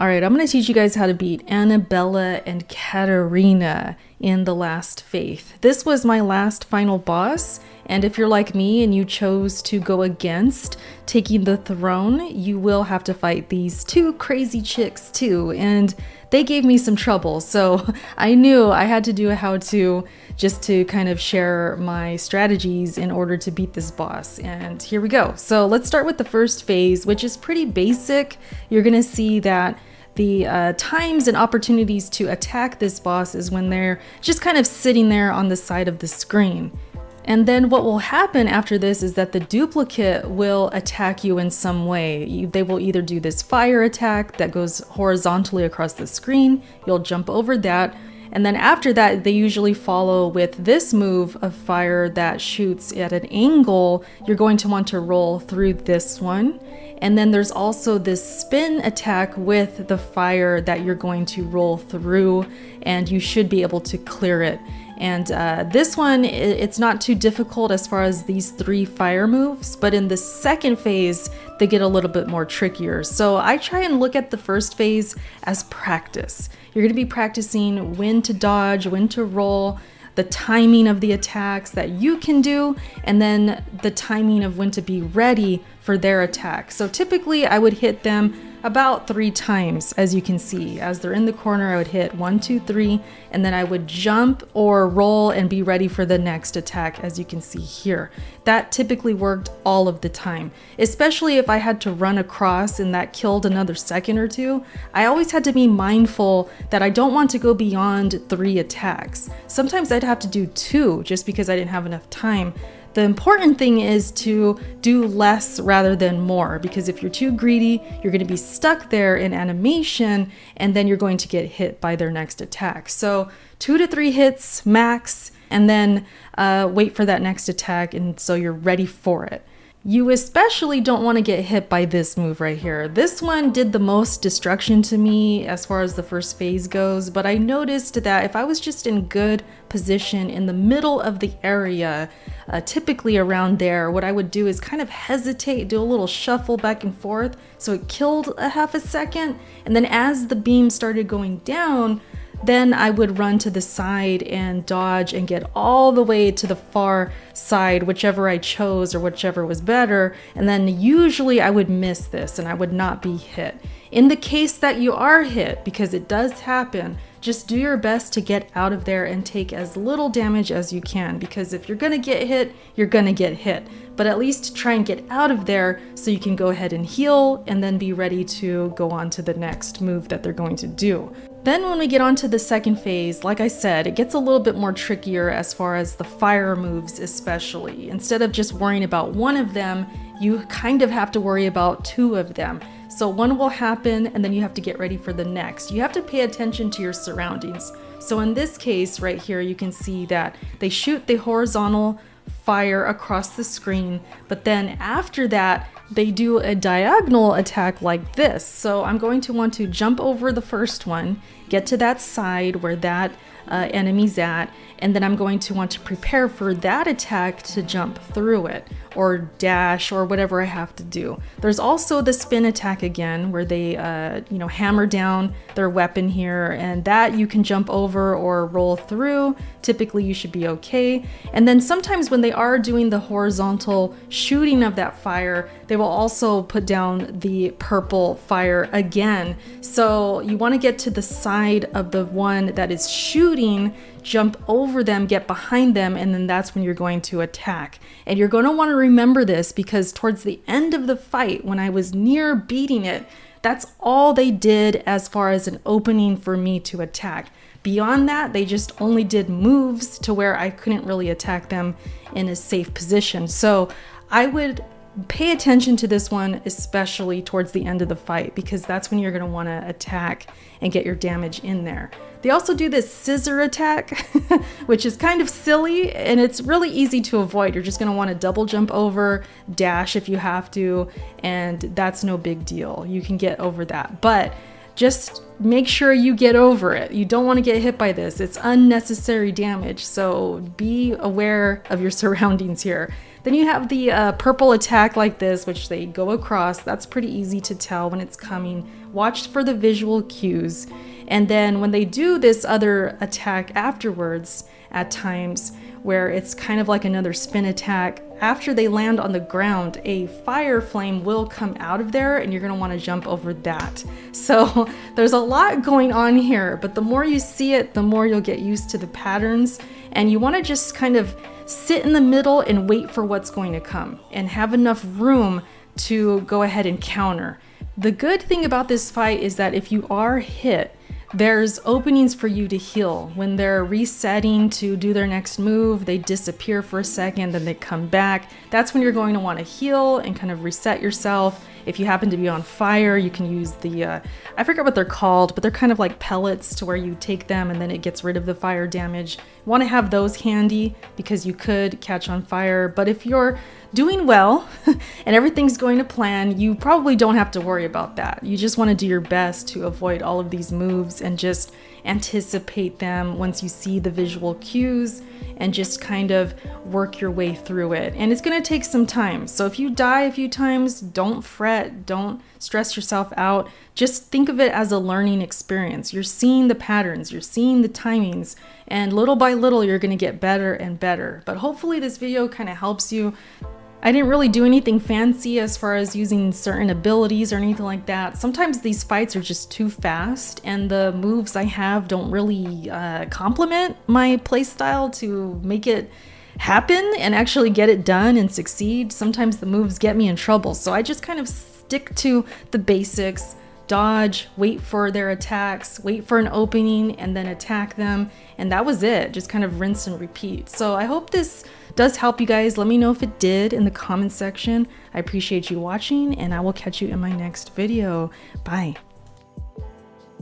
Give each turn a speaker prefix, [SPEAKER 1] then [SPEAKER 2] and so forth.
[SPEAKER 1] All right, I'm going to teach you guys how to beat Annabella and Caterina in The Last Faith. This was my last final boss, and if you're like me and you chose to go against taking the throne, you will have to fight these two crazy chicks too, and they gave me some trouble, so I knew I had to do a how-to just to kind of share my strategies in order to beat this boss, and here we go. So let's start with the first phase, which is pretty basic. You're gonna see that the times and opportunities to attack this boss is when they're just kind of sitting there on the side of the screen. And then what will happen after this is that the duplicate will attack you in some way. They will either do this fire attack that goes horizontally across the screen, you'll jump over that, and then after that they usually follow with this move of fire that shoots at an angle. You're going to want to roll through this one. And then there's also this spin attack with the fire that you're going to roll through, and you should be able to clear it. And this one, it's not too difficult as far as these three fire moves, but in the second phase, they get a little bit more trickier. So I try and look at the first phase as practice. You're going to be practicing when to dodge, when to roll, the timing of the attacks that you can do, and then the timing of when to be ready for their attack. So typically I would hit them about 3 times, as you can see. As they're in the corner, I would hit 1, 2, 3, and then I would jump or roll and be ready for the next attack, as you can see here. That typically worked all of the time, especially if I had to run across and that killed another second or 2. I always had to be mindful that I don't want to go beyond 3 attacks. Sometimes I'd have to do 2 just because I didn't have enough time. The important thing is to do less rather than more, because if you're too greedy, you're going to be stuck there in animation and then you're going to get hit by their next attack. So 2 to 3 hits max, and then wait for that next attack, and so you're ready for it. You especially don't want to get hit by this move right here. This one did the most destruction to me as far as the first phase goes, but I noticed that if I was just in good position in the middle of the area, typically around there, what I would do is kind of hesitate, do a little shuffle back and forth, so it killed a half a second, and then as the beam started going down, then I would run to the side and dodge and get all the way to the far side, whichever I chose or whichever was better, and then usually I would miss this and I would not be hit. In the case that you are hit, because it does happen, just do your best to get out of there and take as little damage as you can, because if you're gonna get hit, you're gonna get hit. But at least try and get out of there so you can go ahead and heal and then be ready to go on to the next move that they're going to do. Then when we get on to the second phase, like I said, it gets a little bit more trickier as far as the fire moves especially. Instead of just worrying about one of them, you kind of have to worry about 2 of them. So one will happen and then you have to get ready for the next. You have to pay attention to your surroundings. So in this case right here, you can see that they shoot the horizontal fire across the screen, but then after that, they do a diagonal attack like this. So I'm going to want to jump over the first one, get to that side where that enemy's at, and then I'm going to want to prepare for that attack to jump through it or dash or whatever I have to do. There's also the spin attack again where they hammer down their weapon here, and that you can jump over or roll through. Typically you should be okay. And then sometimes when they are doing the horizontal shooting of that fire, they will also put down the purple fire again. So you want to get to the side of the one that is shooting, jump over them, get behind them, and then that's when you're going to attack. And you're going to want to remember this because towards the end of the fight, when I was near beating it, that's all they did as far as an opening for me to attack. Beyond that, they just only did moves to where I couldn't really attack them in a safe position. So I would pay attention to this one, especially towards the end of the fight, because that's when you're going to want to attack and get your damage in there. They also do this scissor attack, which is kind of silly, and it's really easy to avoid. You're just going to want to double jump over, dash if you have to, and that's no big deal. You can get over that, but just make sure you get over it. You don't want to get hit by this. It's unnecessary damage, so be aware of your surroundings here. Then you have the purple attack like this, which they go across. That's pretty easy to tell when it's coming, Watch for the visual cues. And then when they do this other attack afterwards, at times where it's kind of like another spin attack, after they land on the ground, a fire flame will come out of there and you're going to want to jump over that. So there's a lot going on here, but the more you see it, the more you'll get used to the patterns, and you want to just kind of sit in the middle and wait for what's going to come and have enough room to go ahead and counter. The good thing about this fight is that if you are hit, there's openings for you to heal. When they're resetting to do their next move, they disappear for a second, then they come back. That's when you're going to want to heal and kind of reset yourself. If you happen to be on fire, you can use the, I forget what they're called, but they're kind of like pellets to where you take them and then it gets rid of the fire damage. You want to have those handy because you could catch on fire. But if you're doing well and everything's going to plan, you probably don't have to worry about that. You just want to do your best to avoid all of these moves and just anticipate them once you see the visual cues and just kind of work your way through it. And it's going to take some time. So if you die a few times, don't fret, don't stress yourself out. Just think of it as a learning experience. You're seeing the patterns, you're seeing the timings, and little by little, you're going to get better and better. But hopefully this video kind of helps you. I didn't really do anything fancy as far as using certain abilities or anything like that. Sometimes these fights are just too fast and the moves I have don't really complement my playstyle to make it happen and actually get it done and succeed. Sometimes the moves get me in trouble, so I just kind of stick to the basics. Dodge, wait for their attacks, wait for an opening, and then attack them. And that was it. Just kind of rinse and repeat. So I hope this does help you guys. Let me know if it did in the comments section. I appreciate you watching, and I will catch you in my next video. Bye.